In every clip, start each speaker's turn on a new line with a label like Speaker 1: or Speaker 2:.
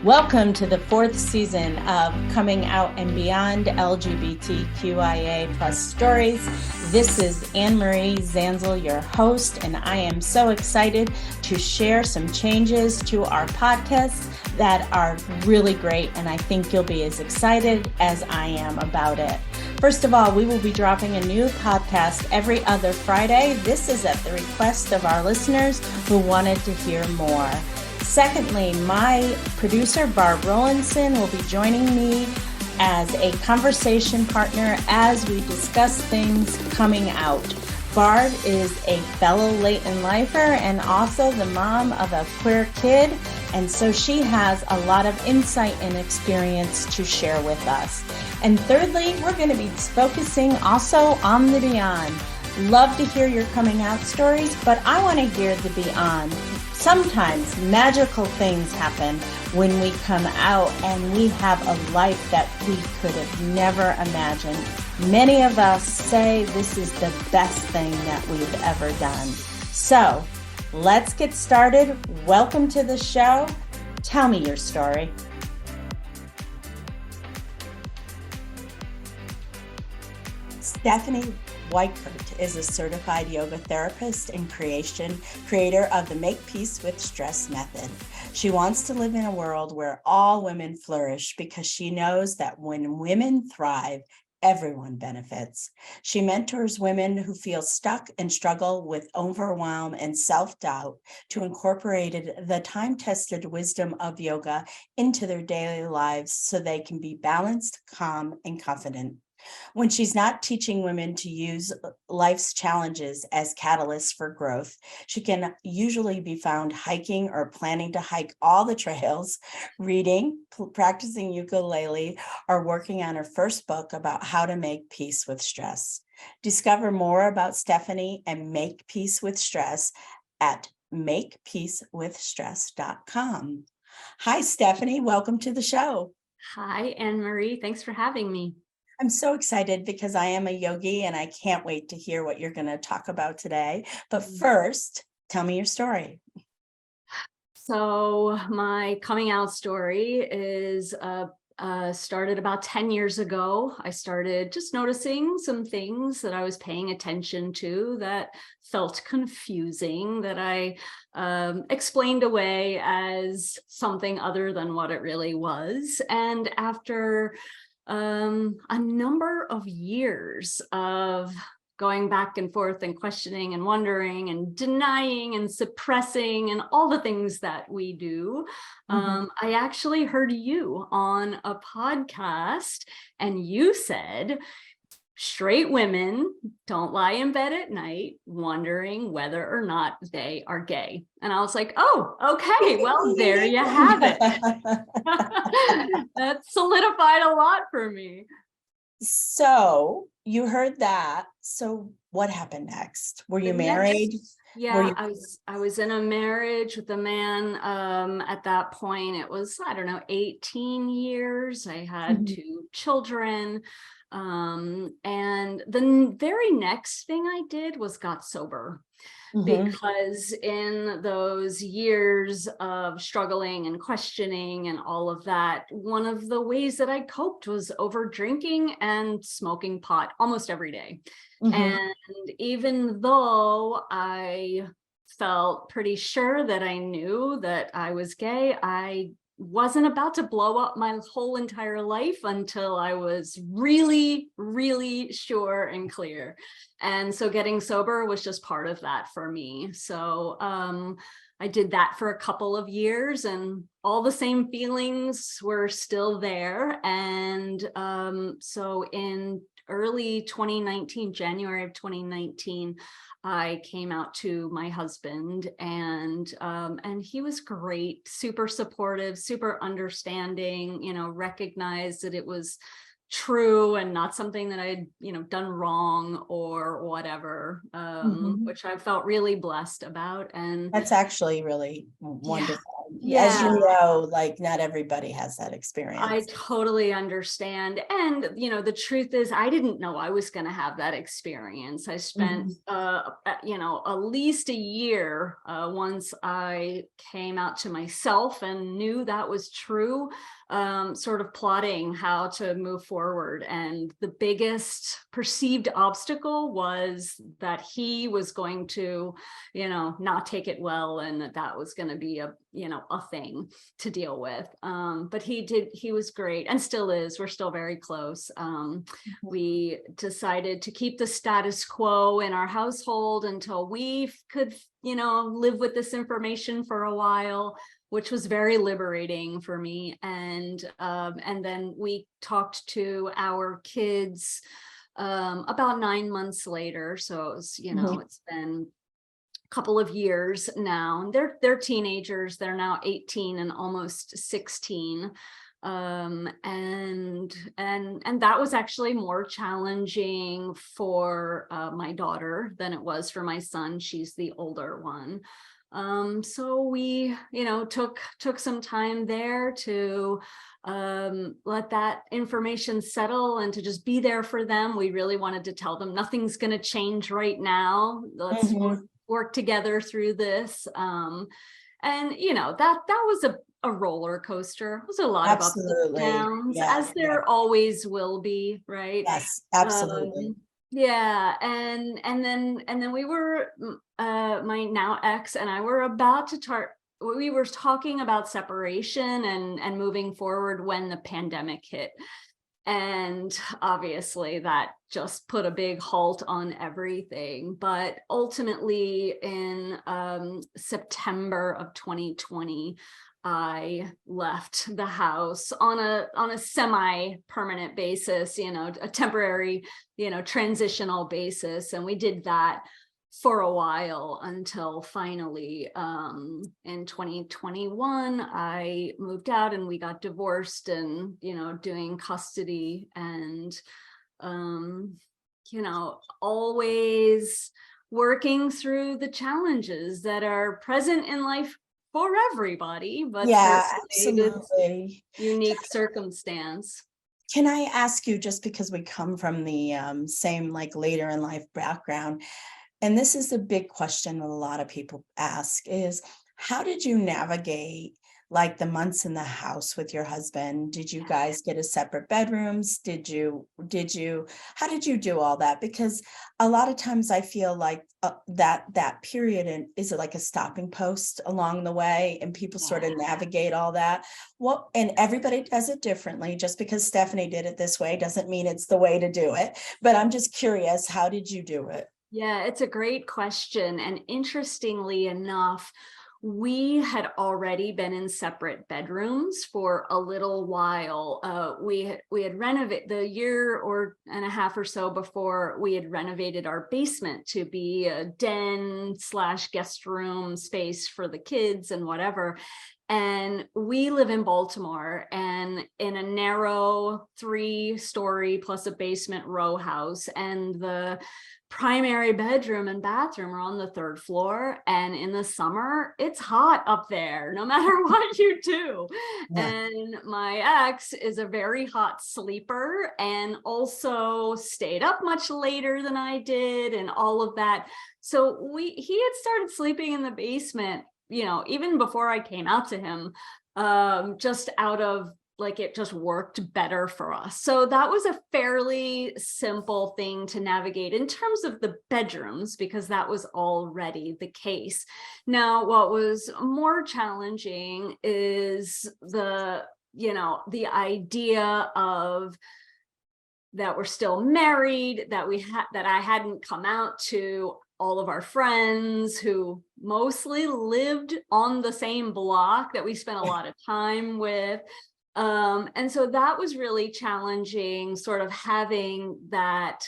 Speaker 1: Welcome to the 4th season of Coming Out and Beyond LGBTQIA Plus Stories. This is Anne-Marie Zanzel, your host, and I am so excited to share some changes to our podcast that are really great, and I think you'll be as excited as I am about it. First of all, we will be dropping a new podcast every other Friday. This is at the request of our listeners who wanted to hear more. Secondly, my producer, Barb Rowlandson, will be joining me as a conversation partner as we discuss things coming out. Barb is a fellow late-in lifer and also the mom of a queer kid, and so she has a lot of insight and experience to share with us. And thirdly, we're going to be focusing also on the beyond. Love to hear your coming out stories, but I want to hear the beyond. Sometimes magical things happen when we come out and we have a life that we could have never imagined. Many of us say this is the best thing that we've ever done. So let's get started. Welcome to the show. Tell me your story. Stephannie Weikert is a certified yoga therapist and creator of the Make Peace with Stress method. She wants to live in a world where all women flourish because she knows that when women thrive, everyone benefits. She mentors women who feel stuck and struggle with overwhelm and self-doubt to incorporate the time-tested wisdom of yoga into their daily lives so they can be balanced, calm, and confident. When she's not teaching women to use life's challenges as catalysts for growth, she can usually be found hiking or planning to hike all the trails, reading, practicing ukulele, or working on her first book about how to make peace with stress. Discover more about Stephannie and Make Peace with Stress at makepeacewithstress.com. Hi, Stephannie. Welcome to the show.
Speaker 2: Hi, Anne-Marie. Thanks for having me.
Speaker 1: I'm so excited because I am a yogi and I can't wait to hear what you're going to talk about today. But first, tell me your story.
Speaker 2: So my coming out story is started about 10 years ago. I started just noticing some things that I was paying attention to that felt confusing, that I explained away as something other than what it really was. And after a number of years of going back and forth and questioning and wondering and denying and suppressing and all the things that we do, I actually heard you on a podcast, and you said, straight women don't lie in bed at night wondering whether or not they are gay. And I was like, oh, okay, well, there you have it. That solidified a lot for me.
Speaker 1: So you heard that. So what happened next? Were you married?
Speaker 2: Yeah, I was in a marriage with a man. At that point, it was, 18 years. I had 2 children. And the very next thing I did was got sober, because in those years of struggling and questioning and all of that, one of the ways that I coped was over drinking and smoking pot almost every day. And even though I felt pretty sure that I knew that I was gay, I wasn't about to blow up my whole entire life until I was really, really sure and clear. And so getting sober was just part of that for me. So I did that for a couple of years, and all the same feelings were still there. And so in early 2019, January of 2019, I came out to my husband, and he was great, super supportive, super understanding, recognized that it was true and not something that I'd, done wrong or whatever, which I felt really blessed about. And
Speaker 1: that's actually really wonderful. as you
Speaker 2: Yeah.
Speaker 1: know, like not everybody has that
Speaker 2: I
Speaker 1: experience.
Speaker 2: totally understand. And, the truth is, I didn't know I was going to have that experience. I spent, at least a year once I came out to myself and knew that was true, sort of plotting how to move forward. And the biggest perceived obstacle was that he was going to, not take it well, and that was going to be a thing to deal with. But he was great and still is. We're still very close. We decided to keep the status quo in our household until we could, live with this information for a while, which was very liberating for me. And then we talked to our kids about 9 months later. So it was, it's been couple of years now. They're teenagers. They're now 18 and almost 16. And that was actually more challenging for my daughter than it was for my son. She's the older one. So we, took some time there to let that information settle and to just be there for them. We really wanted to tell them nothing's going to change right now. Let's work together through this. And that was a roller coaster. It was a lot of ups and downs, as there always will be, right?
Speaker 1: Yes, absolutely.
Speaker 2: Yeah, and then we were my now ex and I were about to we were talking about separation and moving forward when the pandemic hit. And obviously that just put a big halt on everything. But ultimately in September of 2020, I left the house on a semi-permanent basis, a temporary, transitional basis. And we did that for a while until finally in 2021 I moved out and we got divorced and doing custody and always working through the challenges that are present in life for everybody, but
Speaker 1: absolutely
Speaker 2: unique circumstance.
Speaker 1: Can I ask you, just because we come from the same like later in life background, and this is a big question that a lot of people ask, is how did you navigate like the months in the house with your husband? Did you guys get a separate bedrooms? How did you do all that? Because a lot of times I feel like that period is like a stopping post along the way, and people sort of navigate all that. Well, and everybody does it differently. Just because Stephannie did it this way doesn't mean it's the way to do it. But I'm just curious, how did you do it?
Speaker 2: Yeah, it's a great question. And interestingly enough, we had already been in separate bedrooms for a little while. We had renovated the year or and a half or so before, we had renovated our basement to be a den / guest room space for the kids and whatever. And we live in Baltimore, and in a narrow 3-story plus a basement row house, and the primary bedroom and bathroom are on the 3rd floor. And in the summer, it's hot up there, no matter what you do. Yeah. And my ex is a very hot sleeper and also stayed up much later than I did and all of that. So he had started sleeping in the basement, even before I came out to him, just out of like it just worked better for us. So that was a fairly simple thing to navigate in terms of the bedrooms, because that was already the case. Now, what was more challenging is the idea of that we're still married, that I hadn't come out to all of our friends who mostly lived on the same block that we spent a lot of time with. And so that was really challenging, sort of having that,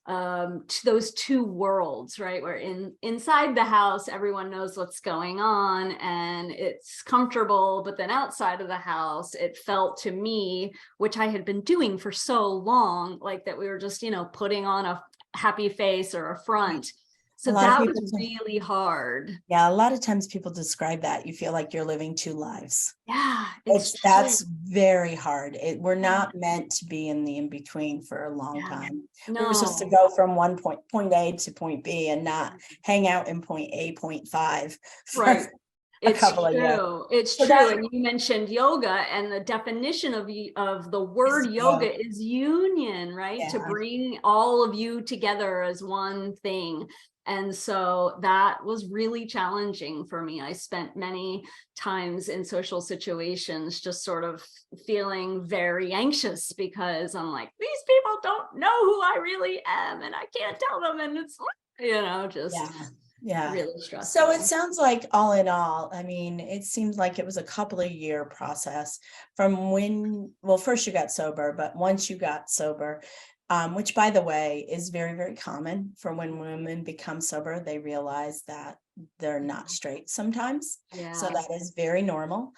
Speaker 2: those two worlds, right? Where inside the house, everyone knows what's going on and it's comfortable, but then outside of the house, it felt to me, which I had been doing for so long, like that we were just, putting on a happy face or a front. So
Speaker 1: A lot of
Speaker 2: that
Speaker 1: people,
Speaker 2: was really hard.
Speaker 1: yeah, a lot of times people describe that. You feel like you're living two lives.
Speaker 2: Yeah, it's
Speaker 1: That's
Speaker 2: true.
Speaker 1: very hard. We're
Speaker 2: Yeah.
Speaker 1: not meant to be in the in-between for a long
Speaker 2: Yeah.
Speaker 1: time. We were supposed to
Speaker 2: No.
Speaker 1: go from point A to point B and not hang out in point A, point 5 for
Speaker 2: Right.
Speaker 1: a
Speaker 2: It's
Speaker 1: couple of years.
Speaker 2: true. It's
Speaker 1: So
Speaker 2: true.
Speaker 1: that,
Speaker 2: And you mentioned yoga, and the definition of the word
Speaker 1: yeah,
Speaker 2: yoga is union, right? To bring all of you together as one thing. And so that was really challenging for me. I spent many times in social situations just sort of feeling very anxious because I'm like, these people don't know who I really am, and I can't tell them. And it's, just
Speaker 1: yeah.
Speaker 2: really
Speaker 1: So it
Speaker 2: stressful.
Speaker 1: sounds like all in all, I mean, it seemed like it was a couple of year process from when, well, first you got sober, but once you got sober, which by the way is very, very common for when women become sober, they realize that they're not straight sometimes. So
Speaker 2: Yeah.
Speaker 1: that is very normal.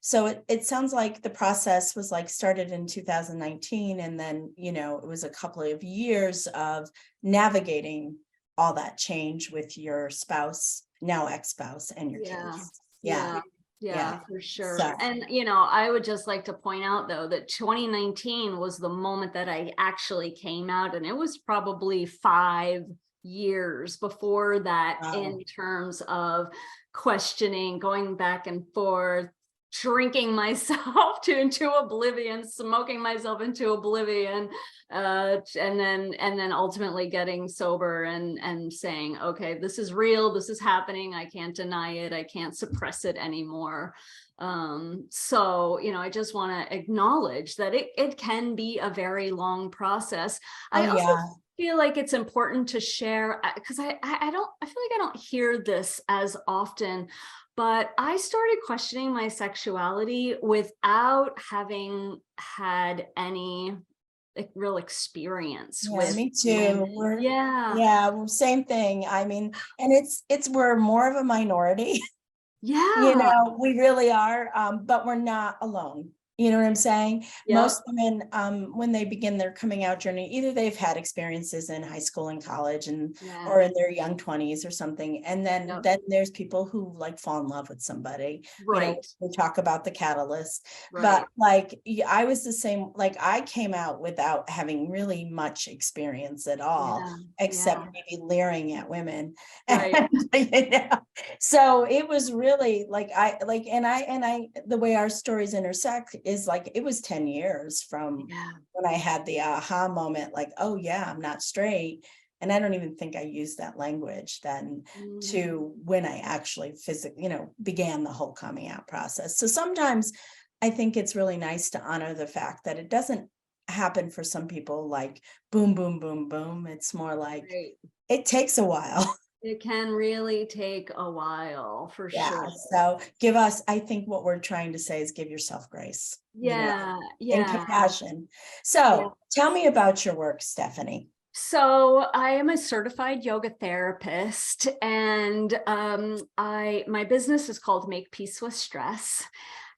Speaker 1: So it sounds like the process was like started in 2019, and then, it was a couple of years of navigating all that change with your spouse, now ex-spouse, and your
Speaker 2: Yeah.
Speaker 1: kids.
Speaker 2: Yeah.
Speaker 1: Yeah.
Speaker 2: For sure.
Speaker 1: So,
Speaker 2: And, I would just like to point out, though, that 2019 was the moment that I actually came out, and it was probably 5 years before that in terms of questioning, going back and forth, drinking myself into oblivion, smoking myself into oblivion, and then ultimately getting sober and saying, okay, this is real, this is happening, I can't deny it, I can't suppress it anymore. So I just want to acknowledge that it can be a very long process. I also feel like it's important to share, because I feel like I don't hear this as often, but I started questioning my sexuality without having had any real experience with
Speaker 1: me too.
Speaker 2: women. Yeah.
Speaker 1: Well, same thing. I mean, and we're more of a minority.
Speaker 2: Yeah.
Speaker 1: We really are, but we're not alone. You know what I'm saying?
Speaker 2: Yep.
Speaker 1: Most women, when they begin their coming out journey, either they've had experiences in high school and college or in their young 20s or something. And then there's people who like fall in love with somebody.
Speaker 2: Right.
Speaker 1: We talk about the catalyst,
Speaker 2: Right.
Speaker 1: but like I was the same, like I came out without having really much experience at all, except maybe leering at women.
Speaker 2: Right.
Speaker 1: And, so it was really like the way our stories intersect is like it was 10 years from when I had the aha moment, like, oh yeah, I'm not straight. And I don't even think I used that language then to when I actually physically, began the whole coming out process. So sometimes I think it's really nice to honor the fact that it doesn't happen for some people like boom, boom, boom, boom. It's more like it takes a while.
Speaker 2: It can really take a while, for sure.
Speaker 1: So I think what we're trying to say is give yourself grace. And compassion. So tell me about your work, Stephannie.
Speaker 2: So I am a certified yoga therapist, and my business is called Make Peace with Stress.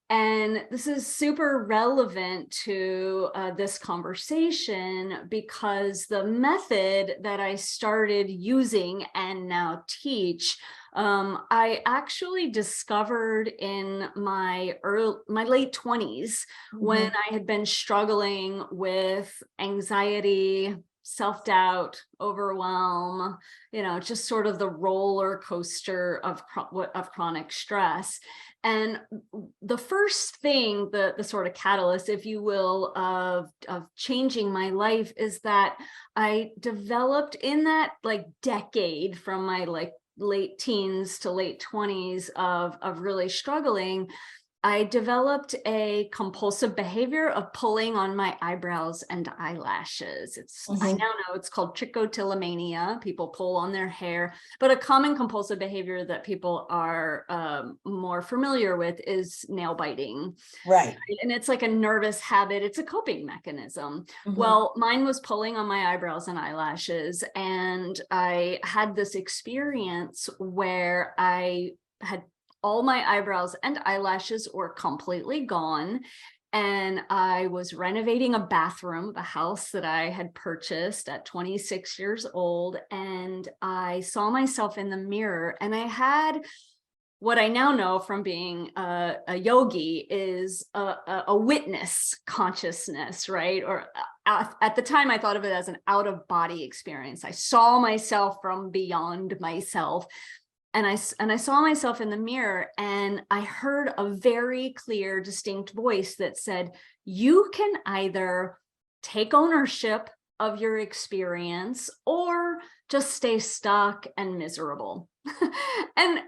Speaker 2: And this is super relevant to this conversation because the method that I started using and now teach, I actually discovered in my late 20s when I had been struggling with anxiety, self-doubt, overwhelm, just sort of the roller coaster of chronic stress. And the first thing, the sort of catalyst, if you will, of changing my life is that I developed in that like decade from my like late teens to late 20s of really struggling. I developed a compulsive behavior of pulling on my eyebrows and eyelashes. I now know it's called trichotillomania. People pull on their hair, but a common compulsive behavior that people are more familiar with is nail biting.
Speaker 1: Right.
Speaker 2: And it's like a nervous habit. It's a coping mechanism. Well, mine was pulling on my eyebrows and eyelashes. And I had this experience where I had all my eyebrows and eyelashes were completely gone. And I was renovating a bathroom of a house that I had purchased at 26 years old. And I saw myself in the mirror, and I had what I now know from being a yogi is a witness consciousness, right? Or at the time, I thought of it as an out of body experience. I saw myself from beyond myself. And I saw myself in the mirror, and I heard a very clear, distinct voice that said, you can either take ownership of your experience or just stay stuck and miserable. And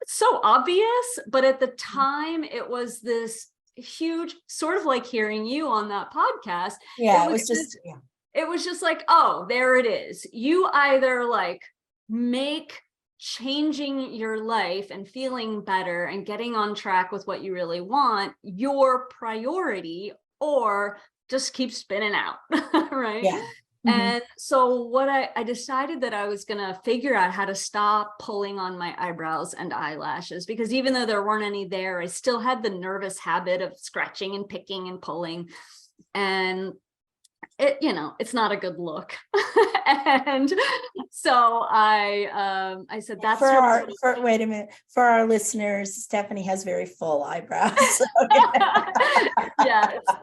Speaker 2: it's so obvious, but at the time it was this huge, sort of like hearing you on that podcast.
Speaker 1: Yeah,
Speaker 2: it was just like, oh, there it is. You either like make changing your life and feeling better and getting on track with what you really want your priority, or just keep spinning out. Right.
Speaker 1: Yeah.
Speaker 2: And so what I decided that I was going to figure out how to stop pulling on my eyebrows and eyelashes, because even though there weren't any there, I still had the nervous habit of scratching and picking and pulling. And it, it's not a good look. And so I said, that's
Speaker 1: wait a minute. For our listeners, Stephannie has very full eyebrows.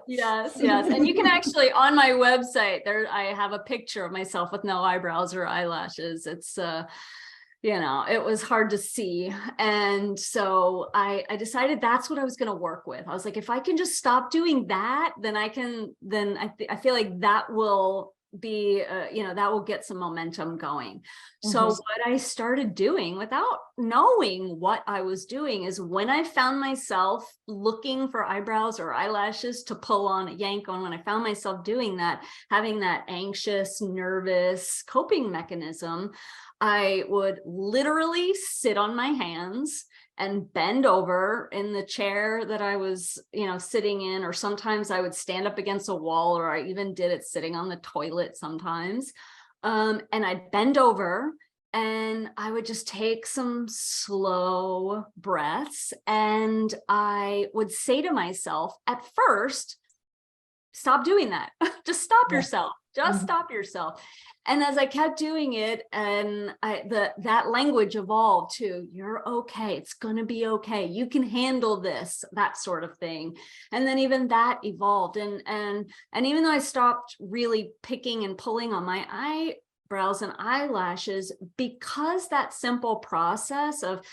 Speaker 2: Yes. And you can actually, on my website there, I have a picture of myself with no eyebrows or eyelashes. It's it was hard to see. And so I decided that's what I was going to work with. I was like, if I can just stop doing that, then I feel like that will be, that will get some momentum going. So what I started doing without knowing what I was doing is, when I found myself looking for eyebrows or eyelashes to pull on, yank on, when I found myself doing that, having that anxious, nervous coping mechanism, I would literally sit on my hands and bend over in the chair that I was, sitting in, or sometimes I would stand up against a wall, or I even did it sitting on the toilet sometimes. And I'd bend over and I would just take some slow breaths, and I would say to myself, at first, stop doing that. Just stop yourself. Just stop yourself. And as I kept doing it, and that language evolved to, you're okay. It's going to be okay. You can handle this, that sort of thing. And then even that evolved. And even though I stopped really picking and pulling on my eyebrows and eyelashes, because that simple process of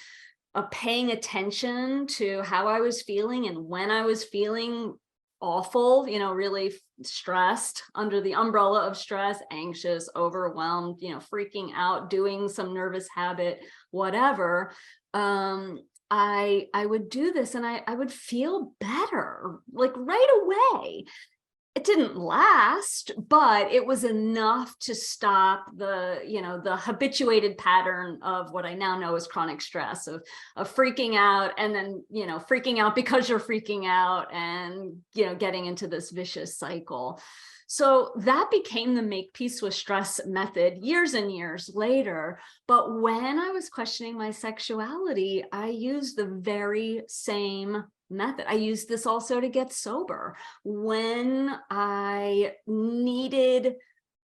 Speaker 2: paying attention to how I was feeling, and when I was feeling awful, really stressed, under the umbrella of stress, anxious, overwhelmed, freaking out, doing some nervous habit, whatever, I would do this, and I would feel better, like right away. It didn't last, but it was enough to stop the habituated pattern of what I now know as chronic stress, of freaking out, and then, freaking out because you're freaking out, and, getting into this vicious cycle. So that became the Make Peace with Stress method years and years later. But when I was questioning my sexuality, I used the very same method. I used this also to get sober. When I needed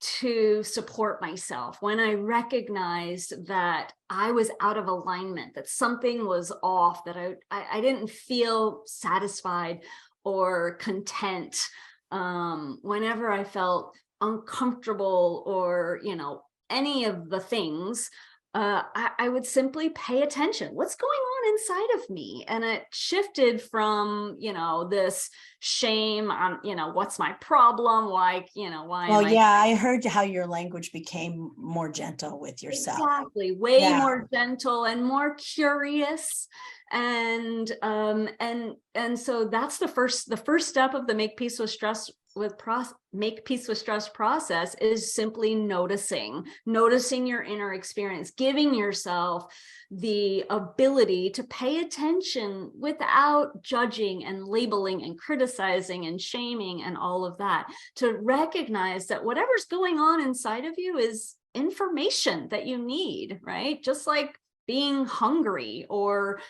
Speaker 2: to support myself, when I recognized that I was out of alignment, that something was off, that I didn't feel satisfied or content, whenever I felt uncomfortable, or, any of the things, I would simply pay attention. What's going on inside of me? And it shifted from, this shame on, what's my problem? Why, why?
Speaker 1: Well, I heard how your language became more gentle with yourself.
Speaker 2: Exactly. Way more gentle and more curious. And so that's the first step of the Make Peace with Stress process, is simply noticing your inner experience, giving yourself the ability to pay attention without judging and labeling and criticizing and shaming and all of that, to recognize that whatever's going on inside of you is information that you need, right? Just like being hungry or,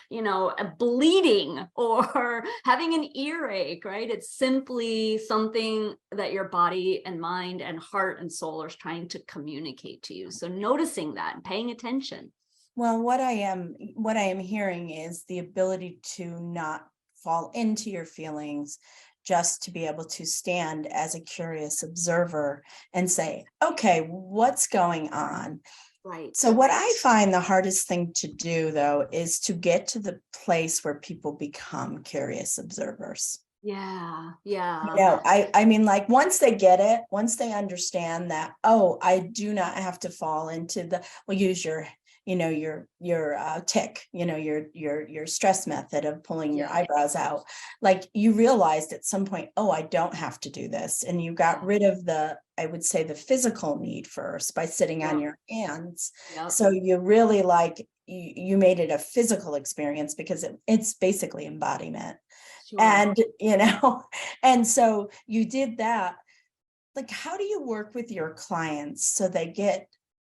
Speaker 2: bleeding or having an earache, right? It's simply something that your body and mind and heart and soul are trying to communicate to you. So noticing that and paying attention.
Speaker 1: Well, what I am hearing is the ability to not fall into your feelings, just to be able to stand as a curious observer and say, okay, what's going on?
Speaker 2: Right.
Speaker 1: So what I find the hardest thing to do, though, is to get to the place where people become curious observers.
Speaker 2: Yeah.
Speaker 1: I mean, like, once they get it, once they understand that, oh, I do not have to fall into we'll use your tick, your stress method of pulling your eyebrows out. Like, you realized at some point, oh, I don't have to do this. And you got rid of I would say, the physical need first by sitting on your hands. So you really you made it a physical experience because it's basically embodiment. Sure. And, and so you did that. Like, how do you work with your clients so they get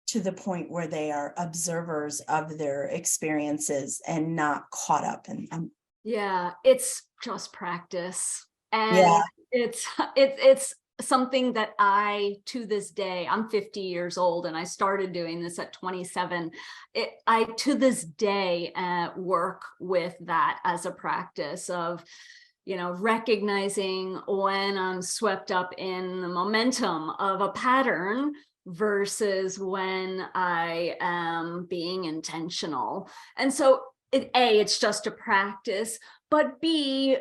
Speaker 1: to the point where they are observers of their experiences and not caught up in them?
Speaker 2: Yeah, it's just practice. And it's something that to this day, I'm 50 years old and I started doing this at 27. I to this day work with that as a practice of, recognizing when I'm swept up in the momentum of a pattern versus when I am being intentional. And so it's just a practice, but B,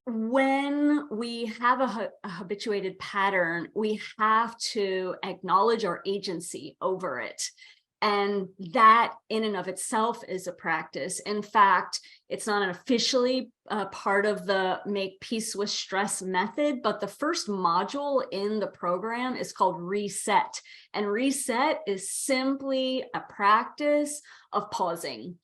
Speaker 2: when we have a habituated pattern, we have to acknowledge our agency over it. And that in and of itself is a practice. In fact, it's not officially part of the Make Peace with Stress method, but the first module in the program is called Reset. And Reset is simply a practice of pausing,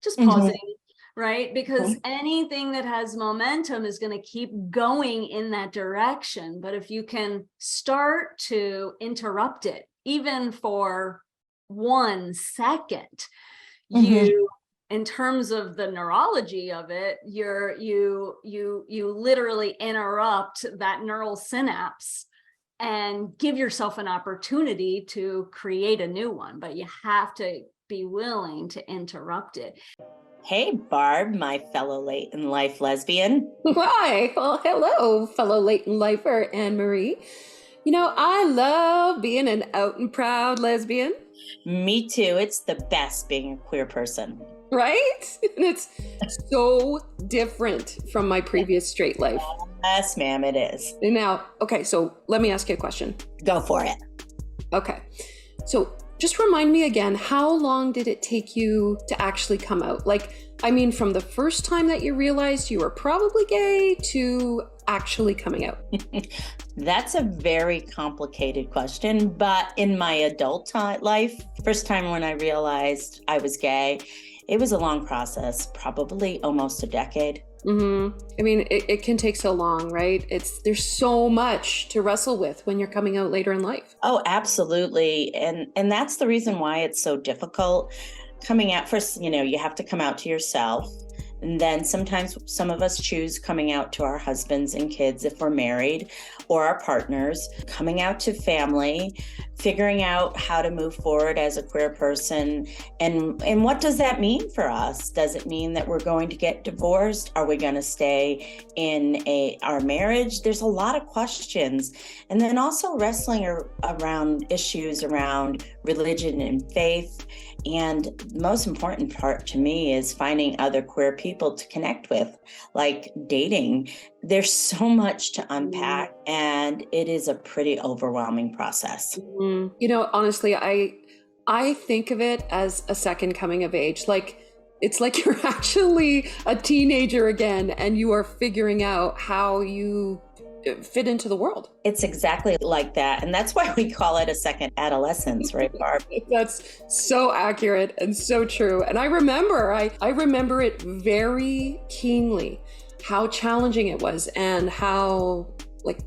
Speaker 2: just pausing, right? Because anything that has momentum is going to keep going in that direction. But if you can start to interrupt it, even for 1 second, you, in terms of the neurology of it, you literally interrupt that neural synapse and give yourself an opportunity to create a new one, but you have to be willing to interrupt it.
Speaker 1: Hey, Barb, my fellow late in life lesbian.
Speaker 3: Why? Well, hello, fellow late in lifer, Anne-Marie. I love being an out and proud lesbian.
Speaker 1: Me too. It's the best being a queer person.
Speaker 3: Right? And it's so different from my previous straight life.
Speaker 1: Yes, ma'am, it is.
Speaker 3: Now, okay, so let me ask you a question.
Speaker 1: Go for it.
Speaker 3: Okay. So just remind me again, how long did it take you to actually come out? From the first time that you realized you were probably gay to actually coming out?
Speaker 1: That's a very complicated question, but in my adult life, first time when I realized I was gay, it was a long process, probably almost a decade.
Speaker 3: It can take so long, right? There's so much to wrestle with when you're coming out later in life.
Speaker 1: Oh, absolutely. And that's the reason why it's so difficult. Coming out first, you have to come out to yourself. And then sometimes some of us choose coming out to our husbands and kids if we're married, or our partners, coming out to family, figuring out how to move forward as a queer person. And what does that mean for us? Does it mean that we're going to get divorced? Are we going to stay in our marriage? There's a lot of questions. And then also wrestling around issues around religion and faith. And the most important part to me is finding other queer people to connect with, like dating. There's so much to unpack, and it is a pretty overwhelming process.
Speaker 3: Honestly, I think of it as a second coming of age. It's like you're actually a teenager again, and you are figuring out how you fit into the world.
Speaker 1: It's exactly like that. And that's why we call it a second adolescence, right, Barb?
Speaker 3: That's so accurate and so true. And I remember it very keenly, how challenging it was and how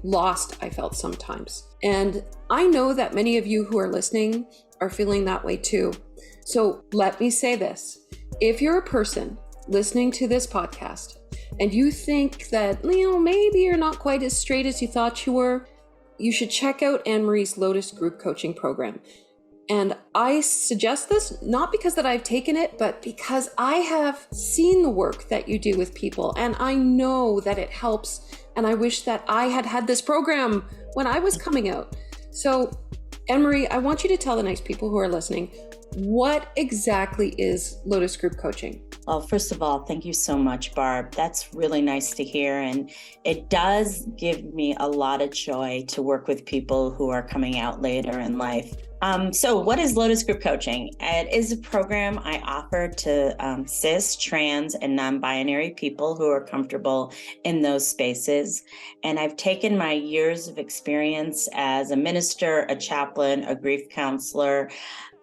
Speaker 3: lost I felt sometimes. And I know that many of you who are listening are feeling that way too. So let me say this. If you're a person listening to this podcast and you think that, maybe you're not quite as straight as you thought you were, you should check out Anne-Marie's Lotus Group Coaching Program. And I suggest this not because that I've taken it, but because I have seen the work that you do with people, and I know that it helps. And I wish that I had had this program when I was coming out. So, Anne-Marie, I want you to tell the nice people who are listening, what exactly is Lotus Group Coaching?
Speaker 1: Well, first of all, thank you so much, Barb. That's really nice to hear. And it does give me a lot of joy to work with people who are coming out later in life. So what is Lotus Group Coaching? It is a program I offer to cis, trans, and non-binary people who are comfortable in those spaces. And I've taken my years of experience as a minister, a chaplain, a grief counselor,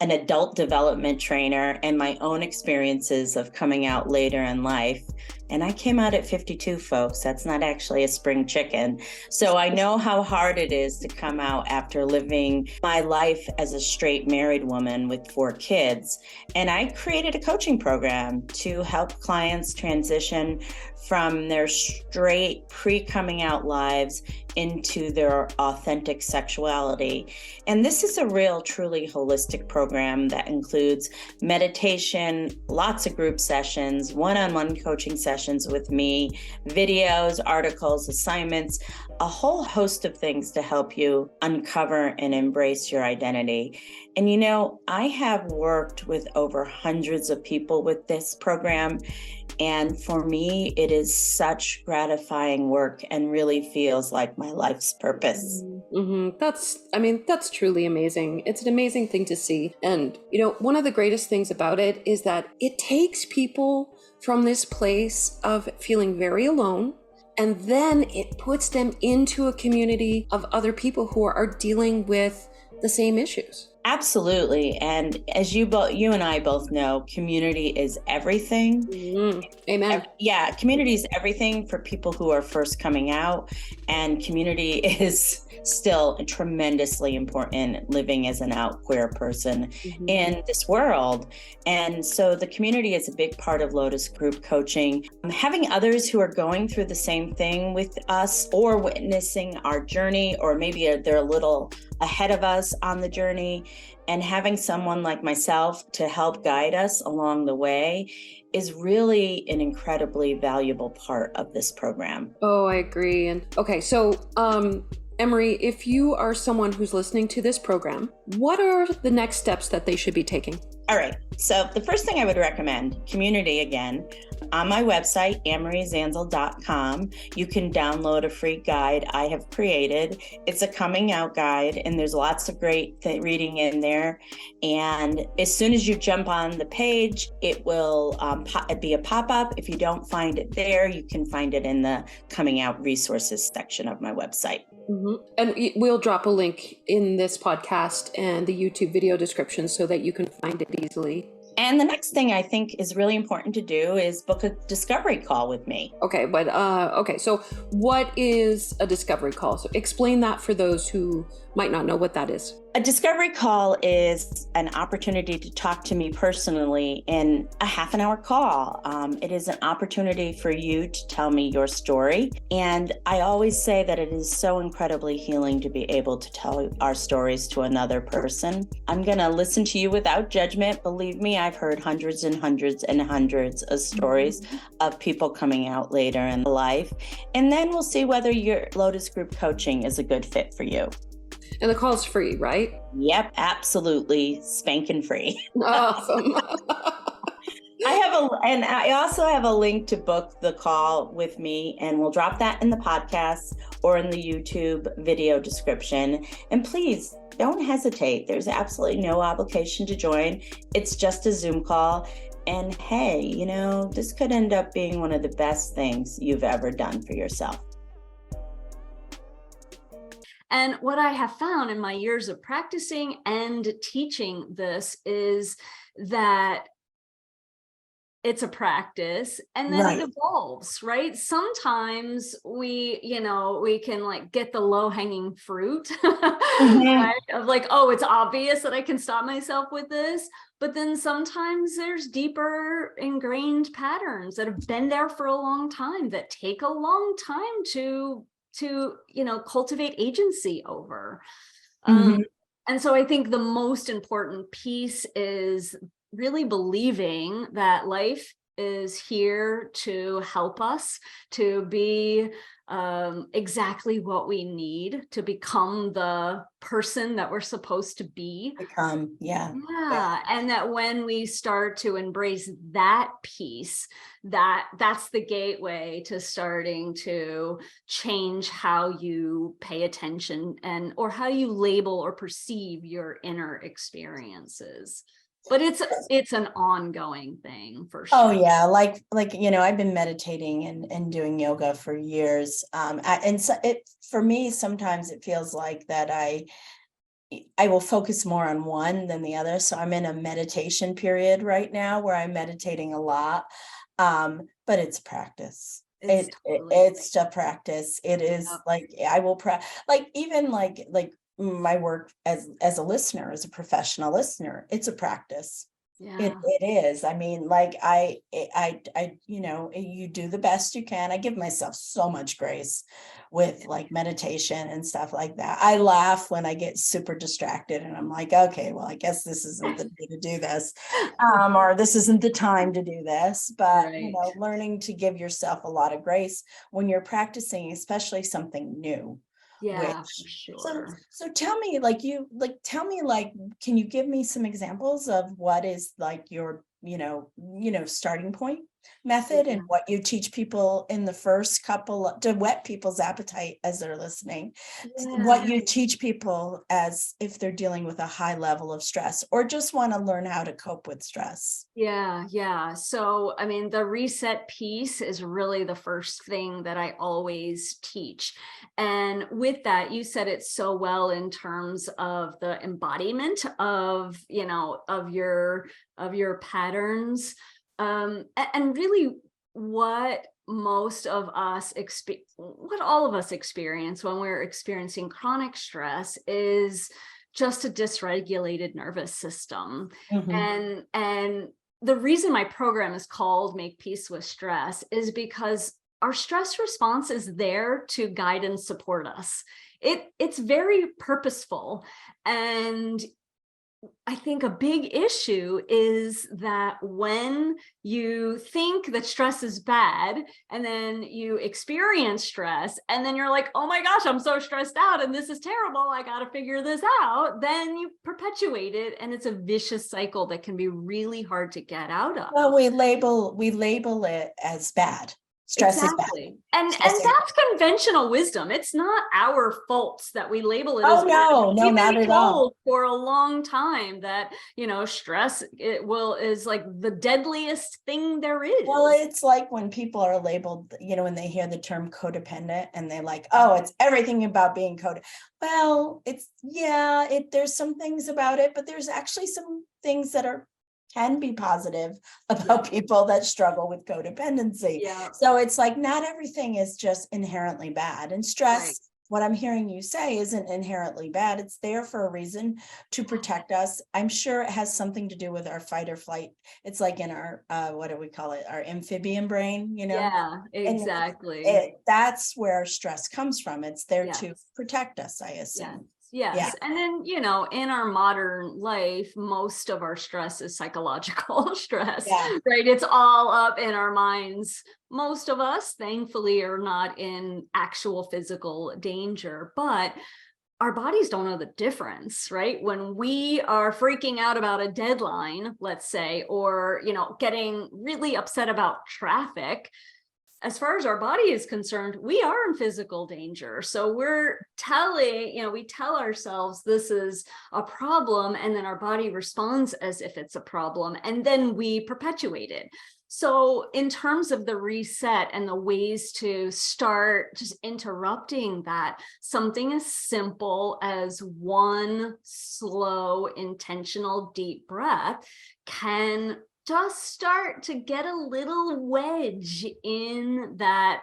Speaker 1: an adult development trainer, and my own experiences of coming out later in life. And I came out at 52, folks. That's not actually a spring chicken. So I know how hard it is to come out after living my life as a straight married woman with 4 kids. And I created a coaching program to help clients transition from their straight pre-coming out lives into their authentic sexuality. And this is a real, truly holistic program that includes meditation, lots of group sessions, one-on-one coaching sessions with me, videos, articles, assignments, a whole host of things to help you uncover and embrace your identity. And I have worked with over hundreds of people with this program. And for me, it is such gratifying work and really feels like my life's purpose.
Speaker 3: Mm-hmm. That's truly amazing. It's an amazing thing to see. And, one of the greatest things about it is that it takes people from this place of feeling very alone, and then it puts them into a community of other people who are dealing with the same issues.
Speaker 1: Absolutely. And as you and I both know, community is everything.
Speaker 3: Mm-hmm. Amen.
Speaker 1: Yeah, community is everything for people who are first coming out. And community is still tremendously important living as an out queer person in this world. And so the community is a big part of Lotus Group Coaching. Having others who are going through the same thing with us or witnessing our journey, or maybe they're a little ahead of us on the journey, and having someone like myself to help guide us along the way is really an incredibly valuable part of this program.
Speaker 3: Oh, I agree. And okay, so Emery, if you are someone who's listening to this program, what are the next steps that they should be taking?
Speaker 1: All right. So the first thing I would recommend, community again, on my website, annemariezanzel.com, you can download a free guide I have created. It's a coming out guide, and there's lots of great reading in there. And as soon as you jump on the page, it will be a pop-up. If you don't find it there, you can find it in the coming out resources section of my website.
Speaker 3: Mm-hmm. And we'll drop a link in this podcast and the YouTube video description so that you can find it easily.
Speaker 1: And the next thing I think is really important to do is book a discovery call with me.
Speaker 3: Okay, but so what is a discovery call? So explain that for those who might not know what that is.
Speaker 1: A discovery call is an opportunity to talk to me personally in a half an hour call. It is an opportunity for you to tell me your story. And I always say that it is so incredibly healing to be able to tell our stories to another person. I'm going to listen to you without judgment. Believe me, I've heard hundreds and hundreds and hundreds of stories of people coming out later in life. And then we'll see whether your Lotus Group Coaching is a good fit for you.
Speaker 3: And the call is free, right?
Speaker 1: Yep, absolutely. Spanking free.
Speaker 3: Awesome.
Speaker 1: I also have a link to book the call with me, and we'll drop that in the podcast or in the YouTube video description. And please don't hesitate. There's absolutely no obligation to join. It's just a Zoom call. And hey, this could end up being one of the best things you've ever done for yourself.
Speaker 2: And what I have found in my years of practicing and teaching this is that it's a practice, and then it evolves, right? Sometimes we can like get the low-hanging fruit, right? Of like, oh, it's obvious that I can stop myself with this. But then sometimes there's deeper ingrained patterns that have been there for a long time that take a long time to cultivate agency over. And so I think the most important piece is really believing that life is here to help us to be exactly what we need to become the person that we're supposed to be.
Speaker 1: Yeah.
Speaker 2: And that when we start to embrace that piece, that's the gateway to starting to change how you pay attention or how you label or perceive your inner experiences. But it's an ongoing thing for sure.
Speaker 1: Oh yeah, like I've been meditating and doing yoga for years, and so for me sometimes it feels like that I will focus more on one than the other. So I'm in a meditation period right now where I'm meditating a lot, but it's practice. It's a practice. It is like I will like even like my work as a listener, as a professional listener, it's a practice. It is. I mean, like I you do the best you can. I give myself so much grace with like meditation and stuff like that. I laugh when I get super distracted and I'm like, okay, well, I guess this isn't the day to do this, or this isn't the time to do this. But learning to give yourself a lot of grace when you're practicing, especially something new.
Speaker 2: Yeah, for sure.
Speaker 1: So tell me, can you give me some examples of what is like your, starting point method and what you teach people in the first couple to whet people's appetite as they're listening, what you teach people as if they're dealing with a high level of stress or just want to learn how to cope with stress?
Speaker 2: Yeah. So, I mean, the reset piece is really the first thing that I always teach. And with that, you said it so well in terms of the embodiment of, of your patterns. And really what most of us what all of us experience when we're experiencing chronic stress is just a dysregulated nervous system. And the reason my program is called Make Peace with Stress is because our stress response is there to guide and support us. It's very purposeful. And I think a big issue is that when you think that stress is bad and then you experience stress and then you're like, oh my gosh, I'm so stressed out and this is terrible, I got to figure this out, then you perpetuate it and it's a vicious cycle that can be really hard to get out of.
Speaker 1: Well, we label it as bad. Stress is bad.
Speaker 2: And that's conventional wisdom. It's not our faults that we label it as bad.
Speaker 1: No, not at all.
Speaker 2: For a long time that, stress is like the deadliest thing there is.
Speaker 1: Well, it's like when people are labeled, when they hear the term codependent and they're like, oh, it's everything about being codependent. Well, there's some things about it, but there's actually some things that can be positive about people that struggle with codependency. So it's like not everything is just inherently bad. And stress, what I'm hearing you say, isn't inherently bad. It's there for a reason to protect us. I'm sure it has something to do with our fight or flight. It's like in our, what do we call it? Our amphibian brain,
Speaker 2: Yeah, exactly.
Speaker 1: That's where stress comes from. It's there to protect us, I assume.
Speaker 2: Yes. Yeah. And then, in our modern life, most of our stress is psychological stress, right? It's all up in our minds. Most of us, thankfully, are not in actual physical danger, but our bodies don't know the difference, right? When we are freaking out about a deadline, let's say, or, getting really upset about traffic, as far as our body is concerned, we are in physical danger. So we tell ourselves this is a problem, and then our body responds as if it's a problem, and then we perpetuate it. So in terms of the reset and the ways to start just interrupting that, something as simple as one slow, intentional, deep breath can just start to get a little wedge in that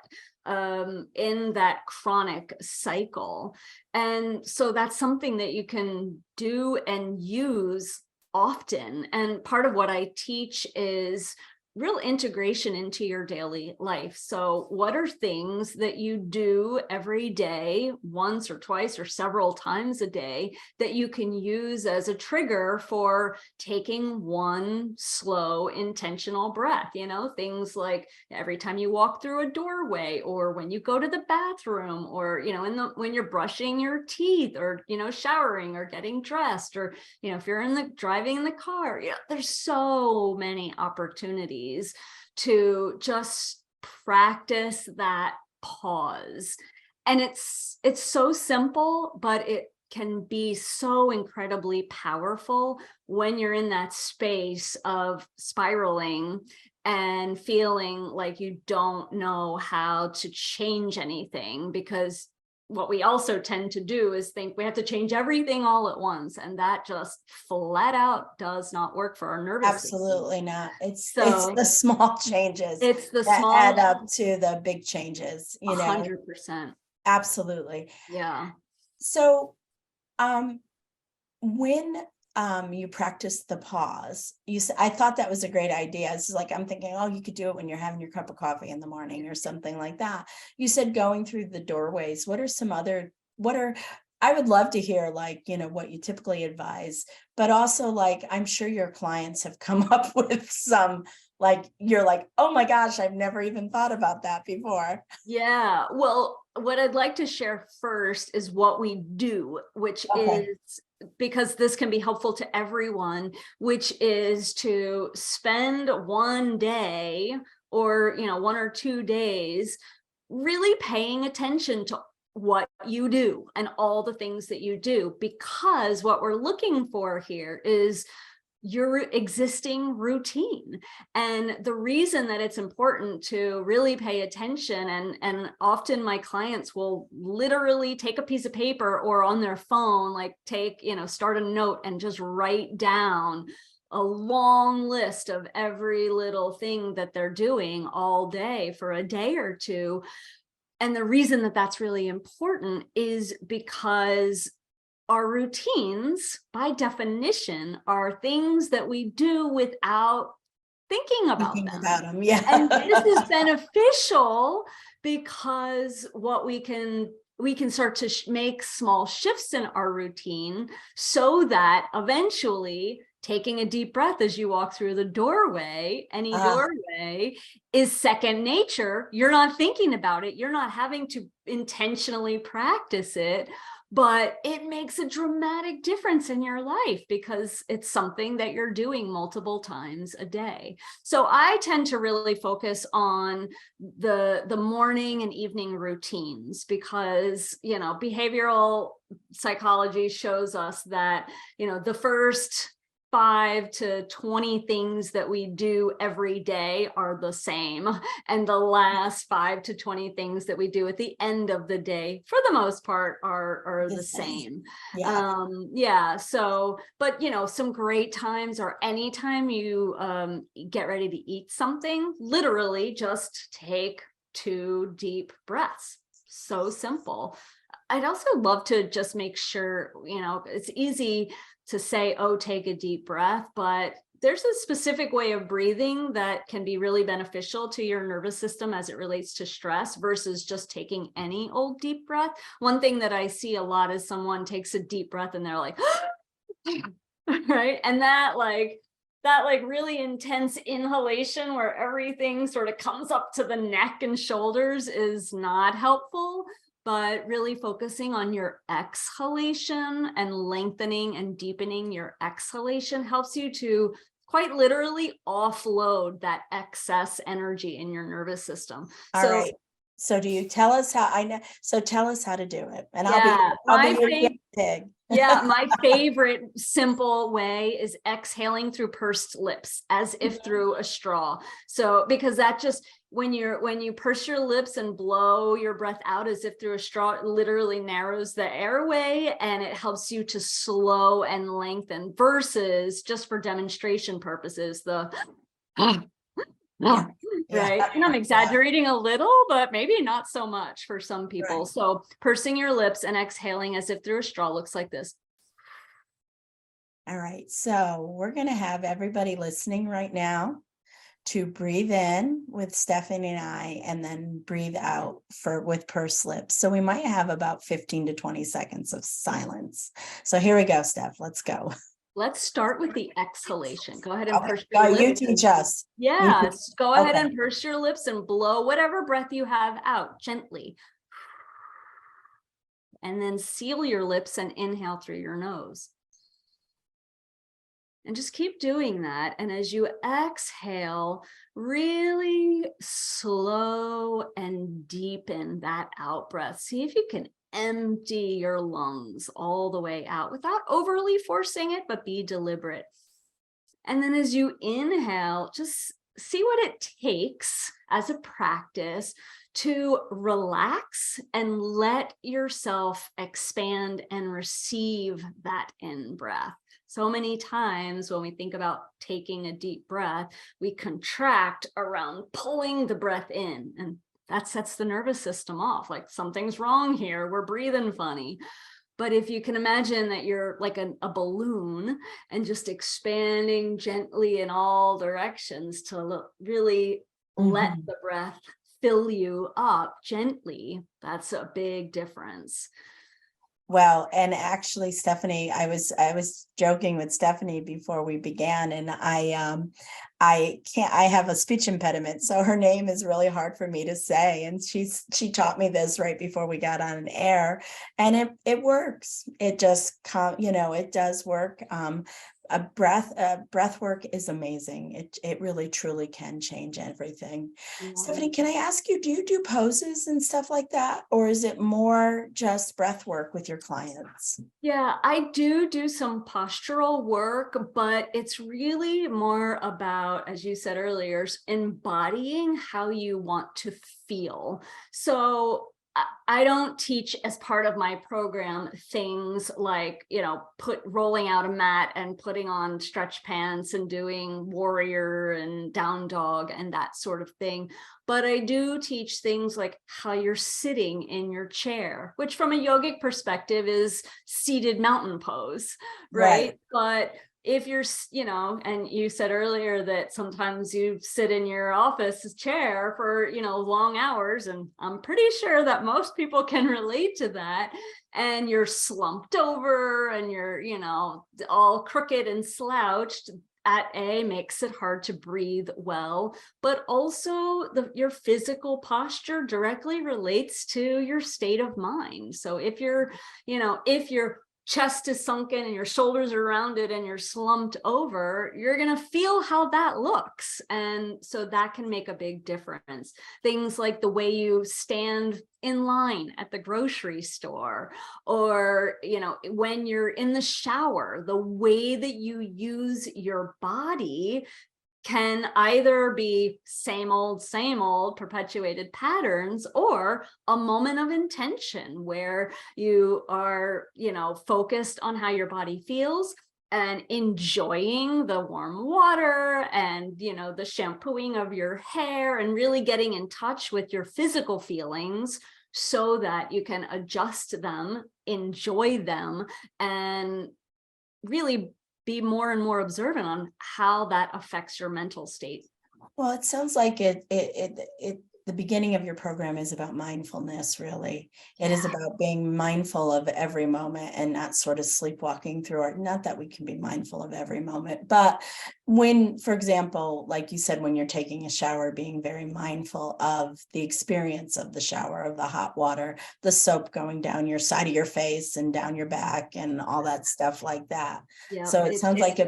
Speaker 2: chronic cycle. And so that's something that you can do and use often. And part of what I teach is real integration into your daily life. So what are things that you do every day, once or twice or several times a day, that you can use as a trigger for taking one slow, intentional breath? You know, things like every time you walk through a doorway, or when you go to the bathroom, or, you know, when you're brushing your teeth, or, you know, showering or getting dressed, or, you know, if you're driving in the car. You know, there's so many opportunities to just practice that pause. And it's so simple, but it can be so incredibly powerful when you're in that space of spiraling and feeling like you don't know how to change anything, because what we also tend to do is think we have to change everything all at once. And that just flat out does not work for our nervous system.
Speaker 1: Absolutely not. It's the small changes
Speaker 2: It's the
Speaker 1: that
Speaker 2: small
Speaker 1: add up to the big changes, you know.
Speaker 2: 100%.
Speaker 1: Absolutely.
Speaker 2: Yeah.
Speaker 1: So when you practice the pause, I thought that was a great idea. It's like, I'm thinking, oh, you could do it when you're having your cup of coffee in the morning or something like that. You said going through the doorways. What are some other, I would love to hear, like, you know, what you typically advise, but also, like, I'm sure your clients have come up with some, like, you're like, oh my gosh, I've never even thought about that before.
Speaker 2: Yeah. Well, what I'd like to share first is what we do, which is, because this can be helpful to everyone, which is to spend one day, or, you know, 1 or 2 days really paying attention to what you do and all the things that you do, because what we're looking for here is your existing routine. And the reason that it's important to really pay attention, and often my clients will literally take a piece of paper or on their phone, like start a note and just write down a long list of every little thing that they're doing all day for a day or two. And the reason that that's really important is because our routines, by definition, are things that we do without thinking about them.
Speaker 1: Yeah.
Speaker 2: And this is beneficial because we can start to make small shifts in our routine, so that eventually taking a deep breath as you walk through the doorway, any doorway, is second nature. You're not thinking about it. You're not having to intentionally practice it, but it makes a dramatic difference in your life because it's something that you're doing multiple times a day. So I tend to really focus on the morning and evening routines, because, you know, behavioral psychology shows us that, you know, the first 5 to 20 things that we do every day are the same. And the last 5 to 20 things that we do at the end of the day, for the most part, are the same. Yeah. So, but, you know, some great times are anytime you get ready to eat something, literally just take 2 deep breaths. So simple. I'd also love to just make sure, you know, it's easy to say, oh, take a deep breath, but there's a specific way of breathing that can be really beneficial to your nervous system as it relates to stress, versus just taking any old deep breath. One thing that I see a lot is someone takes a deep breath and they're like, right? And that really intense inhalation where everything sort of comes up to the neck and shoulders is not helpful. But really focusing on your exhalation and lengthening and deepening your exhalation helps you to quite literally offload that excess energy in your nervous system.
Speaker 1: All right. So do you tell us how? Tell us how to do it, and
Speaker 2: yeah,
Speaker 1: I'll be your pig.
Speaker 2: Yeah, my favorite simple way is exhaling through pursed lips, as if through a straw. So, because that just, when you purse your lips and blow your breath out as if through a straw, it literally narrows the airway and it helps you to slow and lengthen, versus, just for demonstration purposes, the Right. And I'm exaggerating a little, but maybe not so much for some people.
Speaker 1: Right.
Speaker 2: So pursing your lips and exhaling as if through a straw looks like this.
Speaker 1: All right. So we're going to have everybody listening right now to breathe in with Stephannie and I, and then breathe out with pursed lips. So we might have about 15 to 20 seconds of silence. So here we go, Steph. Let's go.
Speaker 2: Let's start with the exhalation. Go ahead and
Speaker 1: Okay.
Speaker 2: purse your
Speaker 1: You
Speaker 2: lips.
Speaker 1: teach us.
Speaker 2: Yes, go ahead
Speaker 1: Okay.
Speaker 2: and purse your lips and blow whatever breath you have out gently. And then seal your lips and inhale through your nose. And just keep doing that. And as you exhale, really slow and deepen that out breath. See if you can empty your lungs all the way out without overly forcing it, but be deliberate. And then as you inhale, just see what it takes as a practice to relax and let yourself expand and receive that in-breath. So many times when we think about taking a deep breath, we contract around pulling the breath in, and that sets the nervous system off, like something's wrong here, we're breathing funny. But if you can imagine that you're like a balloon and just expanding gently in all directions to really let the breath fill you up gently, that's a big difference.
Speaker 1: Well, and actually, Stephannie, I was joking with Stephannie before we began, and I have a speech impediment, so her name is really hard for me to say, and she taught me this right before we got on air, and it works. It just it does work. Breath work is amazing. It really truly can change everything. Stephannie, can I ask you, do you do poses and stuff like that, or is it more just breath work with your clients?
Speaker 2: Yeah, I do some postural work, but it's really more about, as you said earlier, embodying how you want to feel. So I don't teach as part of my program things like, rolling out a mat and putting on stretch pants and doing warrior and down dog and that sort of thing. But I do teach things like how you're sitting in your chair, which from a yogic perspective is seated mountain pose, right? But if you're, and you said earlier that sometimes you sit in your office chair for, long hours, and I'm pretty sure that most people can relate to that, and you're slumped over and you're, all crooked and slouched, makes it hard to breathe well, but also your physical posture directly relates to your state of mind. So if your chest is sunken and your shoulders are rounded and you're slumped over, you're going to feel how that looks. And so that can make a big difference. Things like the way you stand in line at the grocery store, or, when you're in the shower, the way that you use your body can either be same old perpetuated patterns, or a moment of intention where you are, focused on how your body feels and enjoying the warm water and, the shampooing of your hair, and really getting in touch with your physical feelings so that you can adjust them, enjoy them, and really be more and more observant on how that affects your mental state.
Speaker 1: Well, it sounds like the beginning of your program is about mindfulness, really. It is about being mindful of every moment and not sort of sleepwalking through it. Not that we can be mindful of every moment, but when, for example, like you said, when you're taking a shower, being very mindful of the experience of the shower, of the hot water, the soap going down your side of your face and down your back and all that stuff like that. So it sounds like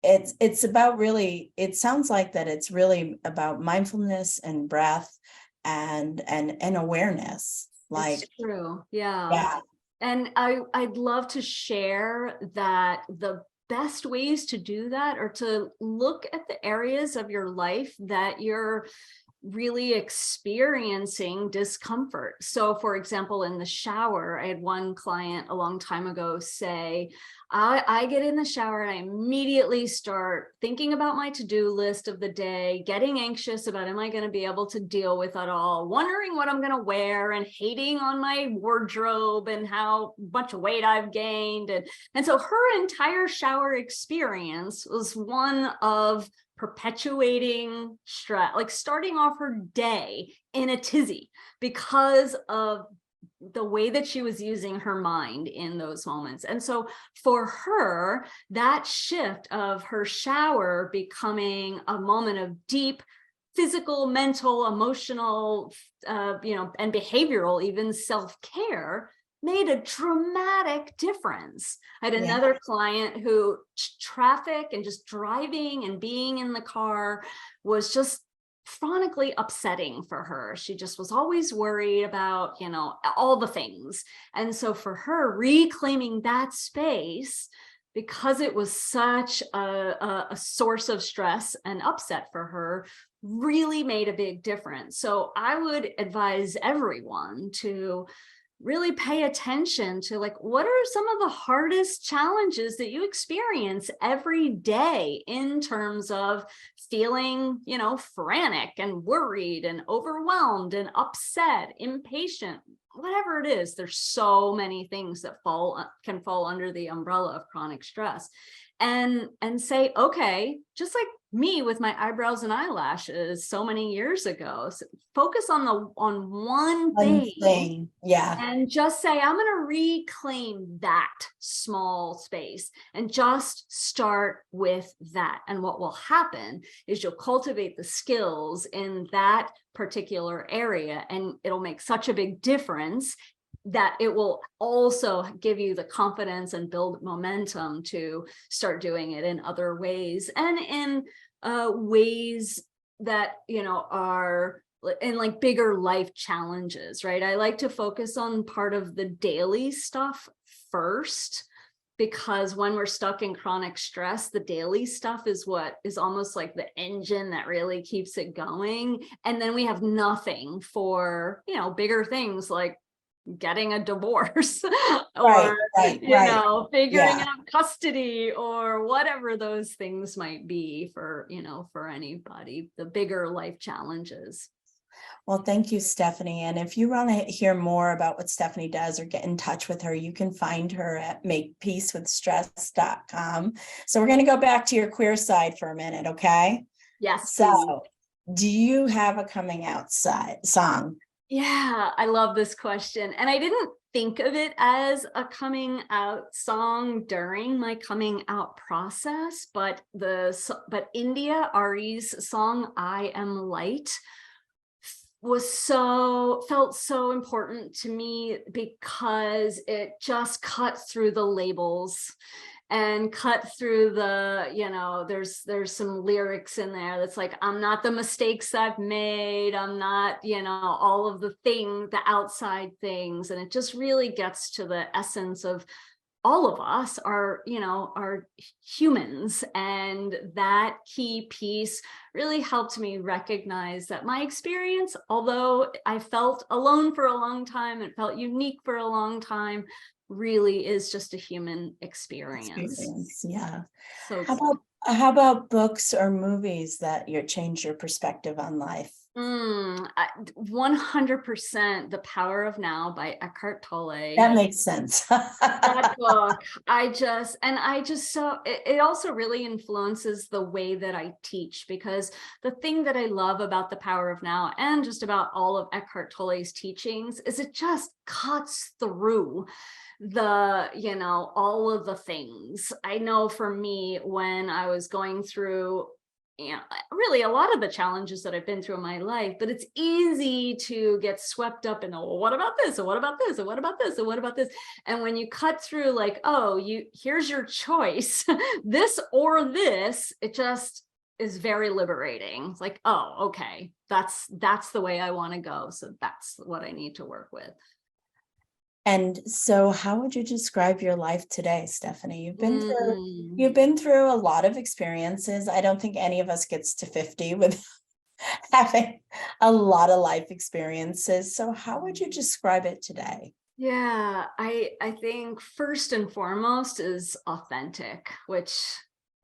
Speaker 1: it's about really, it sounds like that it's really about mindfulness and breath and awareness. Like,
Speaker 2: it's true. Yeah. And I'd love to share that the best ways to do that are to look at the areas of your life that you're really experiencing discomfort. So for example, in the shower, I had one client a long time ago say, I get in the shower and I immediately start thinking about my to-do list of the day, getting anxious about, am I going to be able to deal with it all, wondering what I'm going to wear and hating on my wardrobe and how much weight I've gained. And so her entire shower experience was one of perpetuating stress, like starting off her day in a tizzy because of the way that she was using her mind in those moments. And so for her, that shift of her shower becoming a moment of deep physical, mental, emotional, and behavioral, even self-care, made a dramatic difference. I had another client who traffic and just driving and being in the car was just chronically upsetting for her. She just was always worried about, all the things. And so for her, reclaiming that space, because it was such a source of stress and upset for her, really made a big difference. So I would advise everyone to really pay attention to, like, what are some of the hardest challenges that you experience every day in terms of feeling, frantic and worried and overwhelmed and upset, impatient, whatever it is. There's so many things that can fall under the umbrella of chronic stress. And say, okay, just like me with my eyebrows and eyelashes so many years ago, so focus on one thing.
Speaker 1: Yeah.
Speaker 2: And just say, I'm going to reclaim that small space and just start with that. And what will happen is you'll cultivate the skills in that particular area, and it'll make such a big difference that it will also give you the confidence and build momentum to start doing it in other ways, and in ways that, are in like bigger life challenges, right? I like to focus on part of the daily stuff first, because when we're stuck in chronic stress, the daily stuff is what is almost like the engine that really keeps it going. And then we have nothing for, bigger things like getting a divorce or figuring out custody or whatever those things might be for anybody, the bigger life challenges.
Speaker 1: Well, thank you, Stephannie. And if you want to hear more about what Stephannie does or get in touch with her, you can find her at makepeacewithstress.com. So we're going to go back to your queer side for a minute, okay?
Speaker 2: Yes.
Speaker 1: So do you have a coming out song?
Speaker 2: Yeah, I love this question. And I didn't think of it as a coming out song during my coming out process, but India Ari's song, I Am Light, felt so important to me because it just cut through the labels and cut through the, there's some lyrics in there that's like, I'm not the mistakes I've made, I'm not, all of the outside things. And it just really gets to the essence of all of us are humans. And that key piece really helped me recognize that my experience, although I felt alone for a long time and felt unique for a long time, really is just a human experience.
Speaker 1: Yeah.
Speaker 2: So
Speaker 1: how about books or movies that changed your perspective on life?
Speaker 2: 100% The Power of Now by Eckhart Tolle.
Speaker 1: That makes sense.
Speaker 2: That book, it also really influences the way that I teach, because the thing that I love about The Power of Now and just about all of Eckhart Tolle's teachings is it just cuts through all of the things. I know for me, when I was going through really a lot of the challenges that I've been through in my life, but it's easy to get swept up in, well, what about this? And what about this? And what about this? And what about this? And when you cut through, like, here's your choice, this or this, it just is very liberating. It's like, oh, okay, that's the way I want to go. So that's what I need to work with.
Speaker 1: And so how would you describe your life today, Stephannie? You've been through a lot of experiences. I don't think any of us gets to 50 with having a lot of life experiences. So how would you describe it today?
Speaker 2: Yeah, I think first and foremost is authentic, which,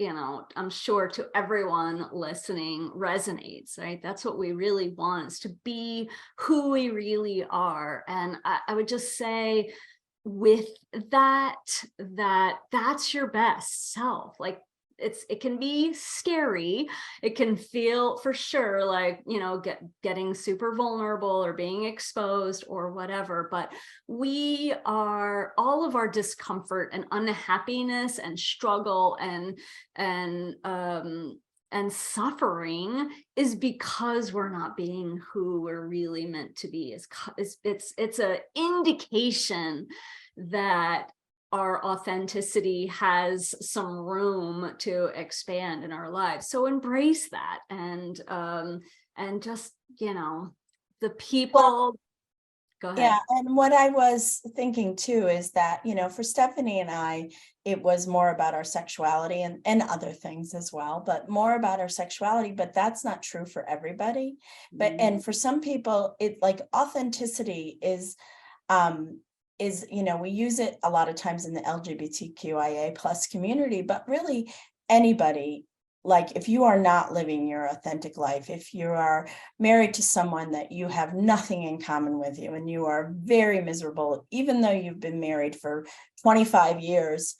Speaker 2: I'm sure to everyone listening resonates, right? That's what we really want, is to be who we really are. And I would just say with that's your best self. Like, it can be scary. It can feel, for sure, like, getting super vulnerable or being exposed or whatever, but all of our discomfort and unhappiness and struggle and suffering is because we're not being who we're really meant to be. It's an indication that our authenticity has some room to expand in our lives. So embrace that, and just, the people.
Speaker 1: Well,
Speaker 2: go ahead.
Speaker 1: yeah, and what I was thinking too is that, for Stephannie and I, it was more about our sexuality and other things as well, but more about our sexuality, but that's not true for everybody. But, and for some people, it, like, authenticity is, we use it a lot of times in the LGBTQIA plus community, but really anybody. Like, if you are not living your authentic life, if you are married to someone that you have nothing in common with you and you are very miserable, even though you've been married for 25 years,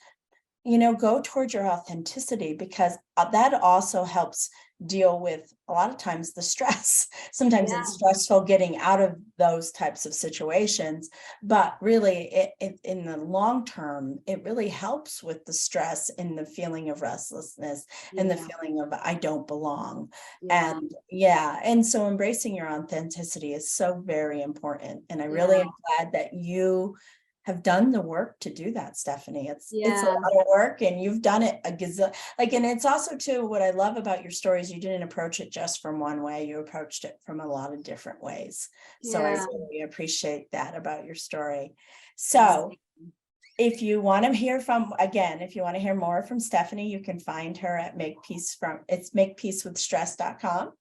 Speaker 1: go towards your authenticity, because that also helps deal with a lot of times the stress. Sometimes it's stressful getting out of those types of situations, but really in the long term, it really helps with the stress and the feeling of restlessness and the feeling of I don't belong. And so embracing your authenticity is so very important. And I really am glad that you have done the work to do that, Stephannie. It's a lot of work, and you've done it a gazillion. And it's also too, what I love about your stories, you didn't approach it just from one way, you approached it from a lot of different ways. So I really appreciate that about your story. So if you want to hear more from Stephannie, you can find her at makepeacewithstress.com.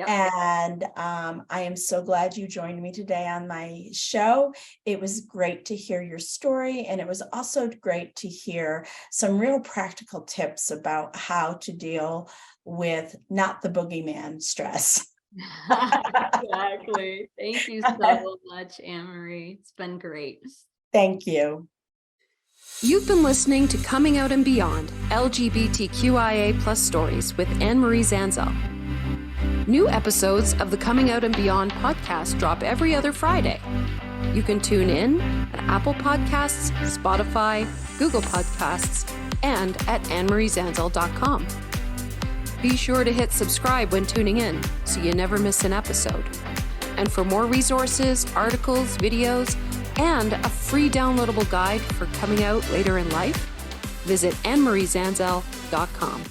Speaker 1: And I am so glad you joined me today on my show. It was great to hear your story, and it was also great to hear some real practical tips about how to deal with not the boogeyman stress.
Speaker 2: Exactly. Thank you so much, Anne-Marie. It's been great.
Speaker 1: Thank you.
Speaker 3: You've been listening to Coming Out and Beyond, LGBTQIA plus stories with Anne-Marie Zanzel. New episodes of the Coming Out and Beyond podcast drop every other Friday. You can tune in at Apple Podcasts, Spotify, Google Podcasts, and at annemariezanzel.com. Be sure to hit subscribe when tuning in so you never miss an episode. And for more resources, articles, videos, and a free downloadable guide for coming out later in life, visit annemariezanzel.com.